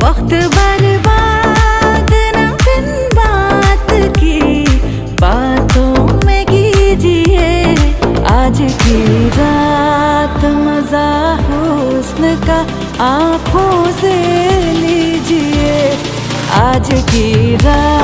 वक्त बर्बाद न बिन बात की बातों में कीजिए। आज की रात मजा हुस्न का आँखों से लीजिए। आज की रात